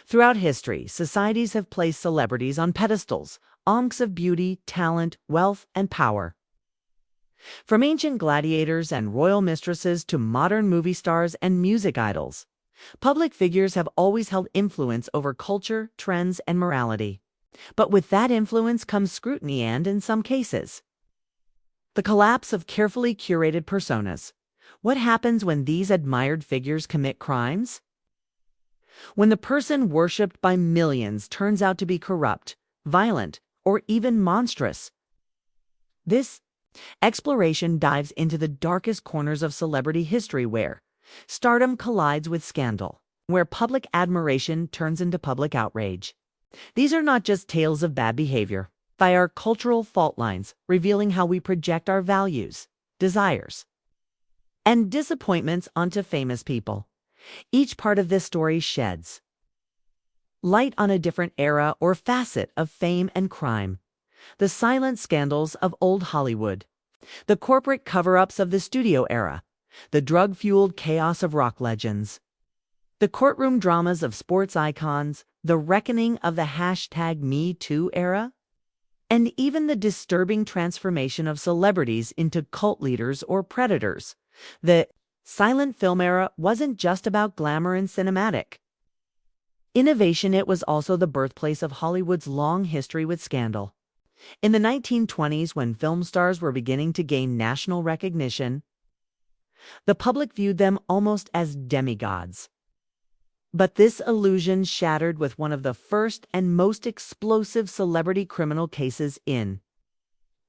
Throughout history, societies have placed celebrities on pedestals, onks of beauty, talent, wealth, and power. From ancient gladiators and royal mistresses to modern movie stars and music idols, public figures have always held influence over culture, trends, and morality. But with that influence comes scrutiny and, in some cases, the collapse of carefully curated personas. What happens when these admired figures commit crimes? When the person worshipped by millions turns out to be corrupt, violent, or even monstrous. This exploration dives into the darkest corners of celebrity history where stardom collides with scandal, where public admiration turns into public outrage. These are not just tales of bad behavior, by our cultural fault lines, revealing how we project our values, desires, and disappointments onto famous people. Each part of this story sheds light on a different era or facet of fame and crime. The silent scandals of old Hollywood, the corporate cover-ups of the studio era, the drug-fueled chaos of rock legends, the courtroom dramas of sports icons, the reckoning of the #MeToo era, and even the disturbing transformation of celebrities into cult leaders or predators. The silent film era wasn't just about glamour and cinematic innovation, it was also the birthplace of Hollywood's long history with scandal. In the 1920s, when film stars were beginning to gain national recognition, the public viewed them almost as demigods. But this illusion shattered with one of the first and most explosive celebrity criminal cases in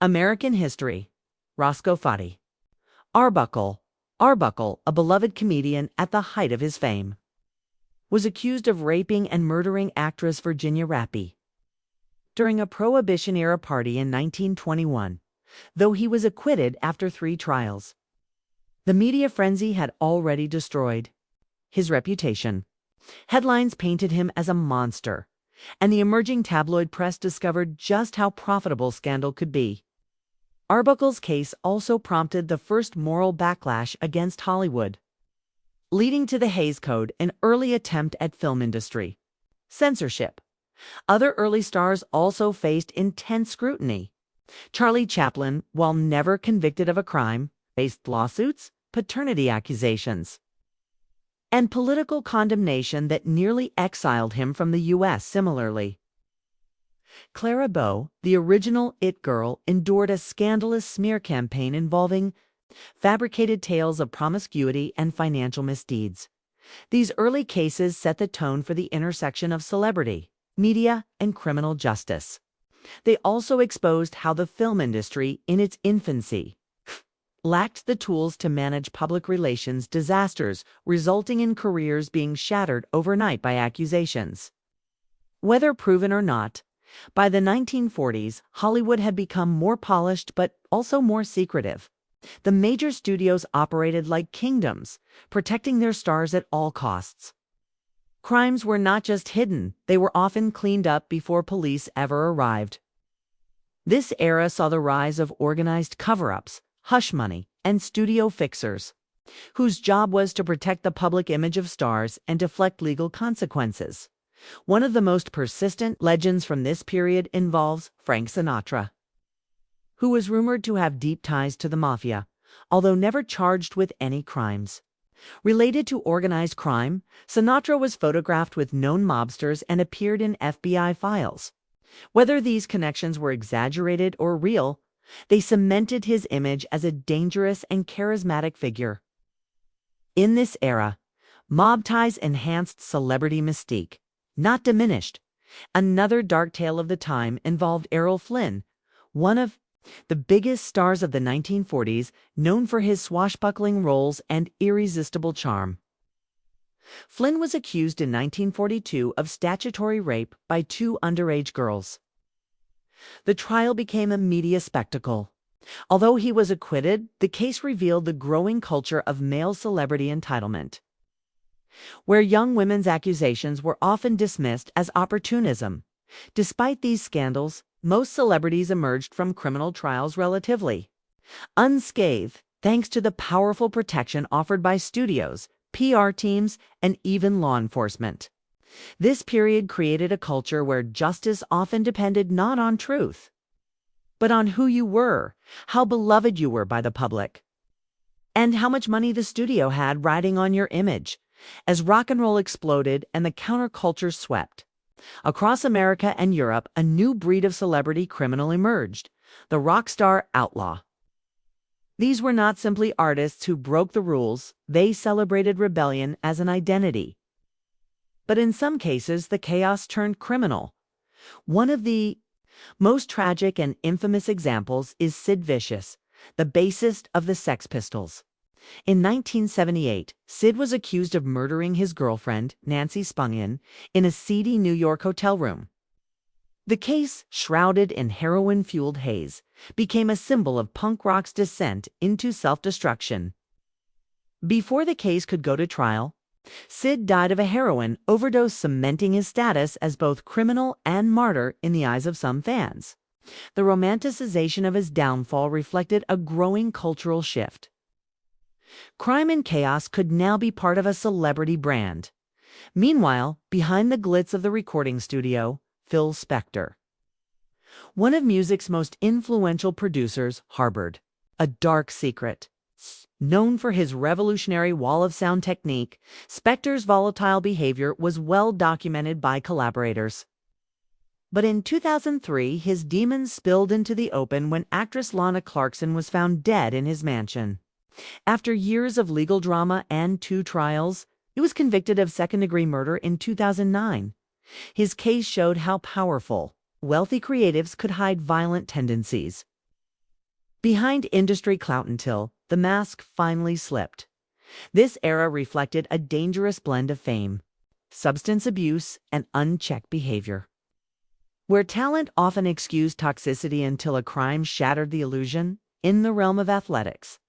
American history. Roscoe Fati Arbuckle, a beloved comedian at the height of his fame, was accused of raping and murdering actress Virginia Rappi during a Prohibition-era party in 1921, though he was acquitted after 3 trials. The media frenzy had already destroyed his reputation. Headlines painted him as a monster, and the emerging tabloid press discovered just how profitable scandal could be. Arbuckle's case also prompted the first moral backlash against Hollywood, leading to the Hays Code, an early attempt at film industry censorship. Other early stars also faced intense scrutiny. Charlie Chaplin, while never convicted of a crime, faced lawsuits, paternity accusations, and political condemnation that nearly exiled him from the U.S. Similarly, Clara Bow, the original It Girl, endured a scandalous smear campaign involving fabricated tales of promiscuity and financial misdeeds. These early cases set the tone for the intersection of celebrity, media, and criminal justice. They also exposed how the film industry, in its infancy, lacked the tools to manage public relations disasters, resulting in careers being shattered overnight by accusations. Whether proven or not, by the 1940s, Hollywood had become more polished but also more secretive. The major studios operated like kingdoms, protecting their stars at all costs. Crimes were not just hidden, they were often cleaned up before police ever arrived. This era saw the rise of organized cover-ups, hush money, and studio fixers, whose job was to protect the public image of stars and deflect legal consequences. One of the most persistent legends from this period involves Frank Sinatra, who was rumored to have deep ties to the mafia, although never charged with any crimes. Related to organized crime, Sinatra was photographed with known mobsters and appeared in FBI files. Whether these connections were exaggerated or real, they cemented his image as a dangerous and charismatic figure. In this era, mob ties enhanced celebrity mystique, not diminished. Another dark tale of the time involved Errol Flynn, one of the biggest stars of the 1940s, known for his swashbuckling roles and irresistible charm. Flynn was accused in 1942 of statutory rape by 2 underage girls. The trial became a media spectacle. Although he was acquitted, the case revealed the growing culture of male celebrity entitlement, where young women's accusations were often dismissed as opportunism. Despite these scandals, most celebrities emerged from criminal trials relatively unscathed, thanks to the powerful protection offered by studios, PR teams, and even law enforcement. This period created a culture where justice often depended not on truth, but on who you were, how beloved you were by the public, and how much money the studio had riding on your image. As rock and roll exploded and the counterculture swept across America and Europe, a new breed of celebrity criminal emerged, the rock star outlaw. These were not simply artists who broke the rules, they celebrated rebellion as an identity. But in some cases, the chaos turned criminal. One of the most tragic and infamous examples is Sid Vicious, the bassist of the Sex Pistols. In 1978, Sid was accused of murdering his girlfriend, Nancy Spungen, in a seedy New York hotel room. The case, shrouded in heroin-fueled haze, became a symbol of punk rock's descent into self-destruction. Before the case could go to trial, Sid died of a heroin overdose, cementing his status as both criminal and martyr in the eyes of some fans. The romanticization of his downfall reflected a growing cultural shift. Crime and chaos could now be part of a celebrity brand. Meanwhile, behind the glitz of the recording studio, Phil Spector, one of music's most influential producers, harbored a dark secret. Known for his revolutionary wall of sound technique, Spector's volatile behavior was well documented by collaborators. But in 2003, his demons spilled into the open when actress Lana Clarkson was found dead in his mansion. After years of legal drama and 2 trials, he was convicted of second-degree murder in 2009. His case showed how powerful, wealthy creatives could hide violent tendencies behind industry clout until the mask finally slipped. This era reflected a dangerous blend of fame, substance abuse, and unchecked behavior. Where talent often excused toxicity until a crime shattered the illusion, in the realm of athletics,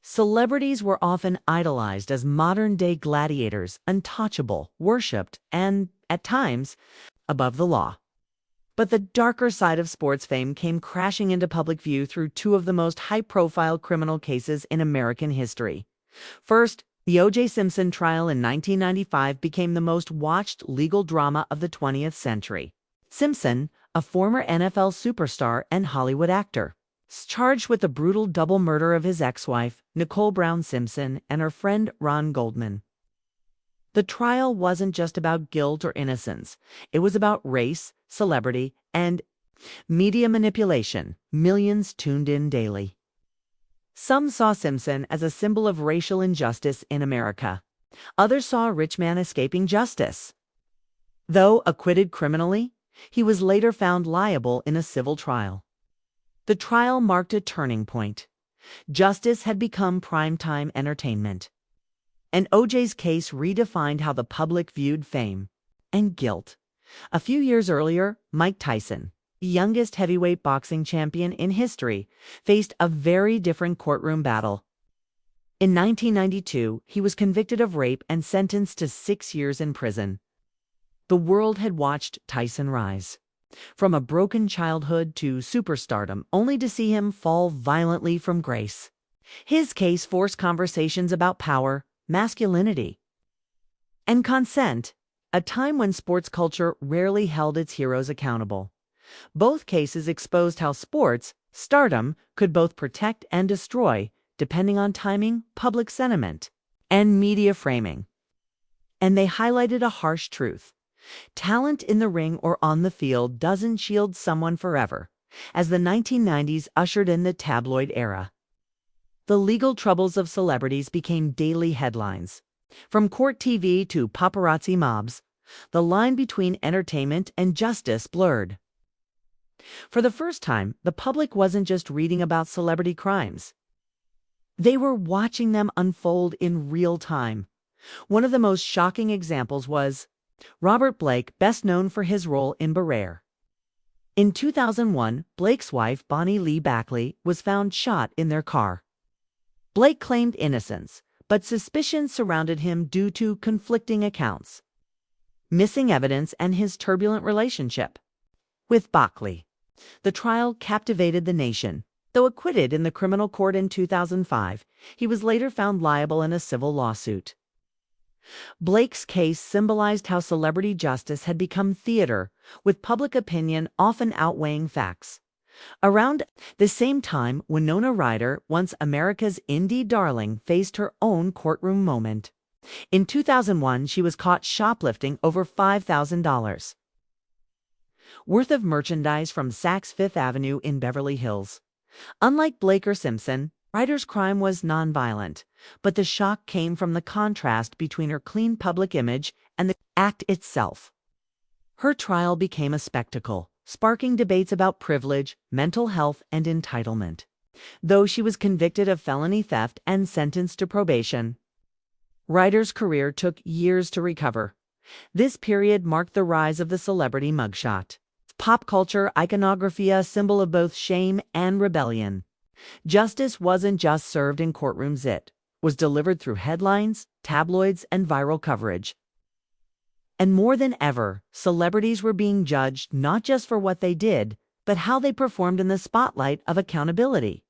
celebrities were often idolized as modern-day gladiators, untouchable, worshipped, and, at times, above the law. But the darker side of sports fame came crashing into public view through 2 of the most high-profile criminal cases in American history. First, the O.J. Simpson trial in 1995 became the most watched legal drama of the 20th century. Simpson, a former NFL superstar and Hollywood actor, charged with the brutal double murder of his ex-wife, Nicole Brown Simpson, and her friend Ron Goldman. The trial wasn't just about guilt or innocence. It was about race, celebrity, and media manipulation. Millions tuned in daily. Some saw Simpson as a symbol of racial injustice in America. Others saw a rich man escaping justice. Though acquitted criminally, he was later found liable in a civil trial. The trial marked a turning point. Justice had become primetime entertainment. And O.J.'s case redefined how the public viewed fame and guilt. A few years earlier, Mike Tyson, the youngest heavyweight boxing champion in history, faced a very different courtroom battle. In 1992, he was convicted of rape and sentenced to 6 years in prison. The world had watched Tyson rise from a broken childhood to superstardom, only to see him fall violently from grace. His case forced conversations about power, masculinity, and consent, a time when sports culture rarely held its heroes accountable. Both cases exposed how sports, stardom, could both protect and destroy, depending on timing, public sentiment, and media framing. And they highlighted a harsh truth. Talent in the ring or on the field doesn't shield someone forever. As the 1990s ushered in the tabloid era, the legal troubles of celebrities became daily headlines. From court TV to paparazzi mobs, the line between entertainment and justice blurred. For the first time, the public wasn't just reading about celebrity crimes. They were watching them unfold in real time. One of the most shocking examples was Robert Blake, best known for his role in Barrere. In 2001, Blake's wife, Bonnie Lee Backley, was found shot in their car. Blake claimed innocence, but suspicions surrounded him due to conflicting accounts, missing evidence, and his turbulent relationship with Backley. The trial captivated the nation. Though acquitted in the criminal court in 2005, he was later found liable in a civil lawsuit. Blake's case symbolized how celebrity justice had become theater, with public opinion often outweighing facts. Around the same time, Winona Ryder, once America's indie darling, faced her own courtroom moment. In 2001, she was caught shoplifting over $5,000 worth of merchandise from Saks Fifth Avenue in Beverly Hills. Unlike Blake or Simpson, Ryder's crime was nonviolent, but the shock came from the contrast between her clean public image and the act itself. Her trial became a spectacle, sparking debates about privilege, mental health, and entitlement. Though she was convicted of felony theft and sentenced to probation, Ryder's career took years to recover. This period marked the rise of the celebrity mugshot. Pop culture iconography, a symbol of both shame and rebellion. Justice wasn't just served in courtrooms, it was delivered through headlines, tabloids, and viral coverage. And more than ever, celebrities were being judged not just for what they did, but how they performed in the spotlight of accountability.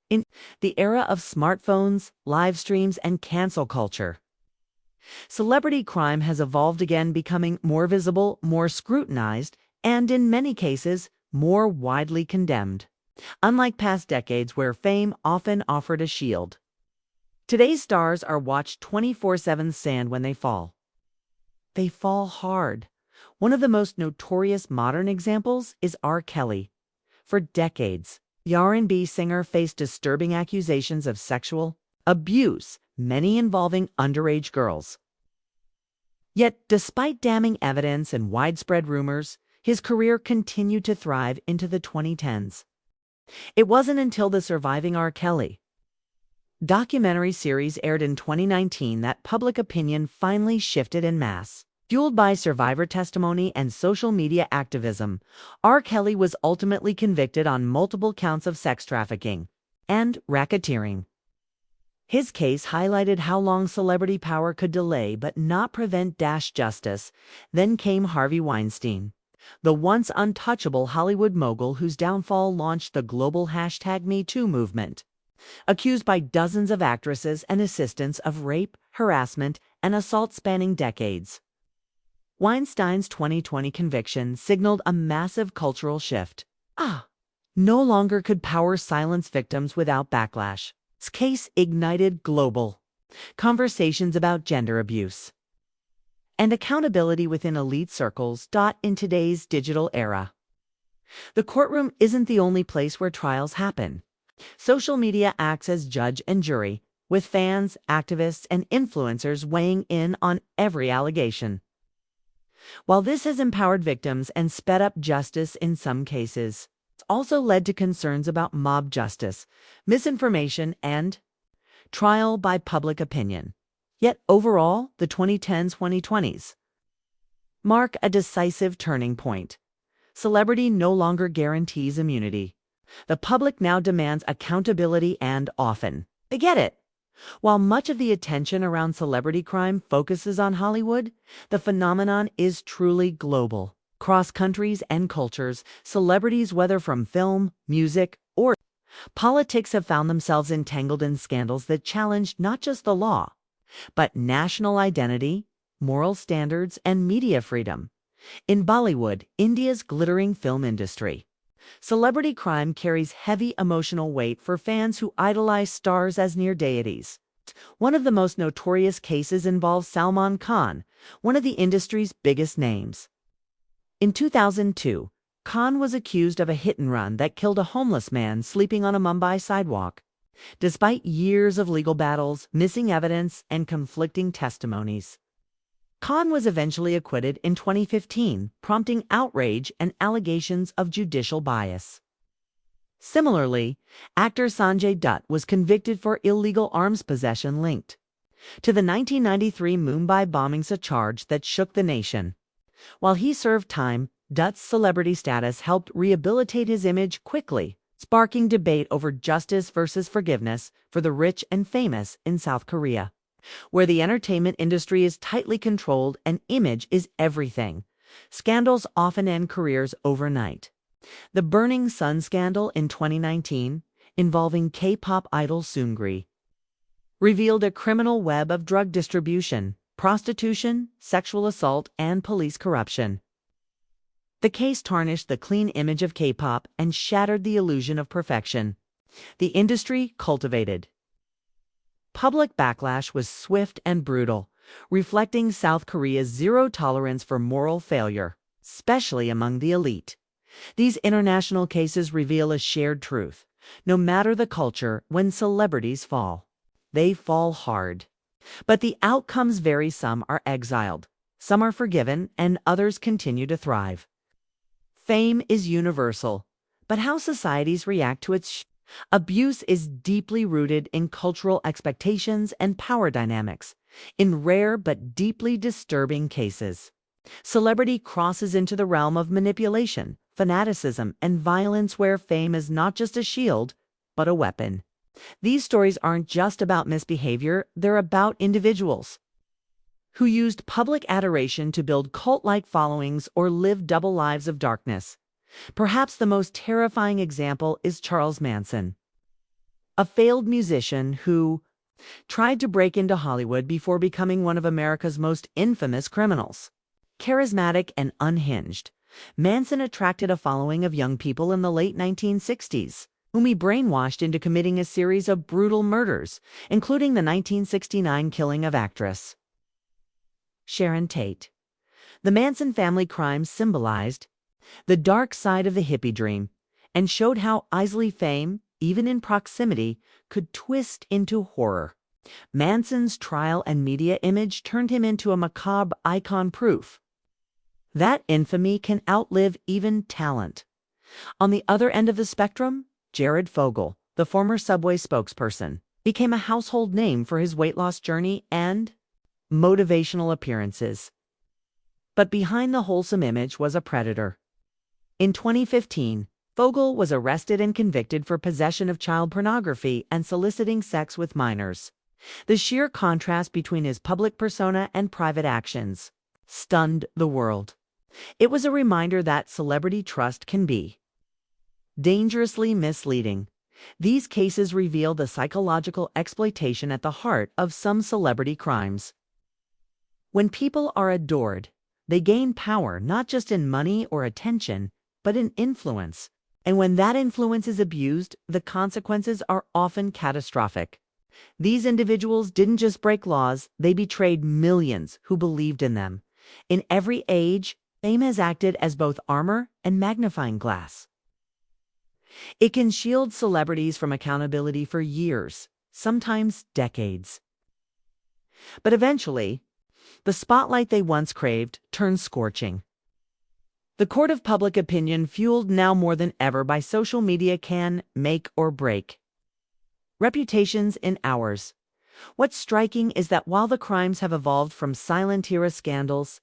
In the era of smartphones, live streams, and cancel culture, celebrity crime has evolved again, becoming more visible, more scrutinized, and in many cases, more widely condemned. Unlike past decades where fame often offered a shield, today's stars are watched 24/7. Sand when they fall. They fall hard. One of the most notorious modern examples is R. Kelly. For decades, the R&B singer faced disturbing accusations of sexual abuse, many involving underage girls. Yet, despite damning evidence and widespread rumors, his career continued to thrive into the 2010s. It wasn't until the Surviving R. Kelly documentary series aired in 2019 that public opinion finally shifted en masse. Fueled by survivor testimony and social media activism, R. Kelly was ultimately convicted on multiple counts of sex trafficking and racketeering. His case highlighted how long celebrity power could delay but not prevent justice. Then came Harvey Weinstein, the once untouchable Hollywood mogul whose downfall launched the global #MeToo movement. Accused by dozens of actresses and assistants of rape, harassment, and assault spanning decades, Weinstein's 2020 conviction signaled a massive cultural shift. No longer could power silence victims without backlash. His case ignited global conversations about gender abuse and accountability within elite circles. In today's digital era, the courtroom isn't the only place where trials happen. Social media acts as judge and jury, with fans, activists, and influencers weighing in on every allegation. While this has empowered victims and sped up justice in some cases, it's also led to concerns about mob justice, misinformation, and trial by public opinion. Yet overall, the 2010s-2020s mark a decisive turning point. Celebrity no longer guarantees immunity. The public now demands accountability, and often they get it. While much of the attention around celebrity crime focuses on Hollywood, the phenomenon is truly global. Across countries and cultures, celebrities, whether from film, music, or politics, have found themselves entangled in scandals that challenge not just the law, but national identity, moral standards, and media freedom. In Bollywood, India's glittering film industry, celebrity crime carries heavy emotional weight for fans who idolize stars as near deities. One of the most notorious cases involves Salman Khan, one of the industry's biggest names. In 2002, Khan was accused of a hit-and-run that killed a homeless man sleeping on a Mumbai sidewalk. Despite years of legal battles, missing evidence, and conflicting testimonies, Khan was eventually acquitted in 2015, prompting outrage and allegations of judicial bias. Similarly, actor Sanjay Dutt was convicted for illegal arms possession linked to the 1993 Mumbai bombings, a charge that shook the nation. While he served time, Dutt's celebrity status helped rehabilitate his image quickly, sparking debate over justice versus forgiveness for the rich and famous in South Korea, where the entertainment industry is tightly controlled and image is everything. Scandals often end careers overnight. The Burning Sun scandal in 2019, involving K-pop idol Seungri, revealed a criminal web of drug distribution, prostitution, sexual assault, and police corruption. The case tarnished the clean image of K-pop and shattered the illusion of perfection. The industry cultivated. Public backlash was swift and brutal, reflecting South Korea's zero tolerance for moral failure, especially among the elite. These international cases reveal a shared truth. No matter the culture, when celebrities fall, they fall hard. But the outcomes vary. Some are exiled, some are forgiven, and others continue to thrive. Fame is universal, but how societies react to its abuse is deeply rooted in cultural expectations and power dynamics. In rare but deeply disturbing cases, celebrity crosses into the realm of manipulation, fanaticism, and violence where fame is not just a shield, but a weapon. These stories aren't just about misbehavior, they're about individuals who used public adoration to build cult-like followings or live double lives of darkness. Perhaps the most terrifying example is Charles Manson, a failed musician who tried to break into Hollywood before becoming one of America's most infamous criminals. Charismatic and unhinged, Manson attracted a following of young people in the late 1960s, whom he brainwashed into committing a series of brutal murders, including the 1969 killing of actress Sharon Tate. The Manson family crimes symbolized the dark side of the hippie dream and showed how easily fame, even in proximity, could twist into horror. Manson's trial and media image turned him into a macabre icon, proof that infamy can outlive even talent. On the other end of the spectrum, Jared Fogle, the former Subway spokesperson, became a household name for his weight loss journey and motivational appearances. But behind the wholesome image was a predator. In 2015, Fogle was arrested and convicted for possession of child pornography and soliciting sex with minors. The sheer contrast between his public persona and private actions stunned the world. It was a reminder that celebrity trust can be dangerously misleading. These cases reveal the psychological exploitation at the heart of some celebrity crimes. When people are adored, they gain power not just in money or attention, but in influence. And when that influence is abused, the consequences are often catastrophic. These individuals didn't just break laws, they betrayed millions who believed in them. In every age, fame has acted as both armor and magnifying glass. It can shield celebrities from accountability for years, sometimes decades. But eventually, the spotlight they once craved turns scorching. The court of public opinion, fueled now more than ever by social media, can make or break reputations in hours. What's striking is that while the crimes have evolved from silent era scandals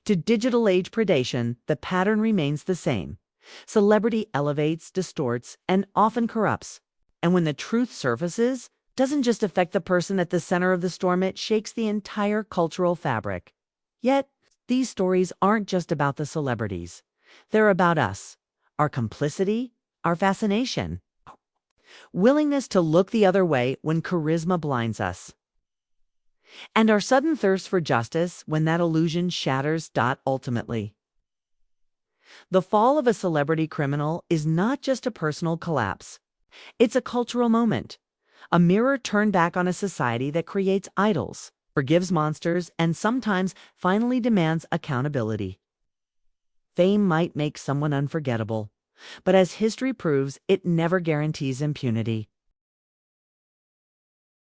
to digital age predation, the pattern remains the same. Celebrity elevates, distorts, and often corrupts. And when the truth surfaces, doesn't just affect the person at the center of the storm, it shakes the entire cultural fabric. Yet, these stories aren't just about the celebrities. They're about us, our complicity, our fascination, willingness to look the other way when charisma blinds us, and our sudden thirst for justice when that illusion shatters. Ultimately, the fall of a celebrity criminal is not just a personal collapse. It's a cultural moment, a mirror turned back on a society that creates idols, forgives monsters, and sometimes finally demands accountability. Fame might make someone unforgettable, but as history proves, it never guarantees impunity.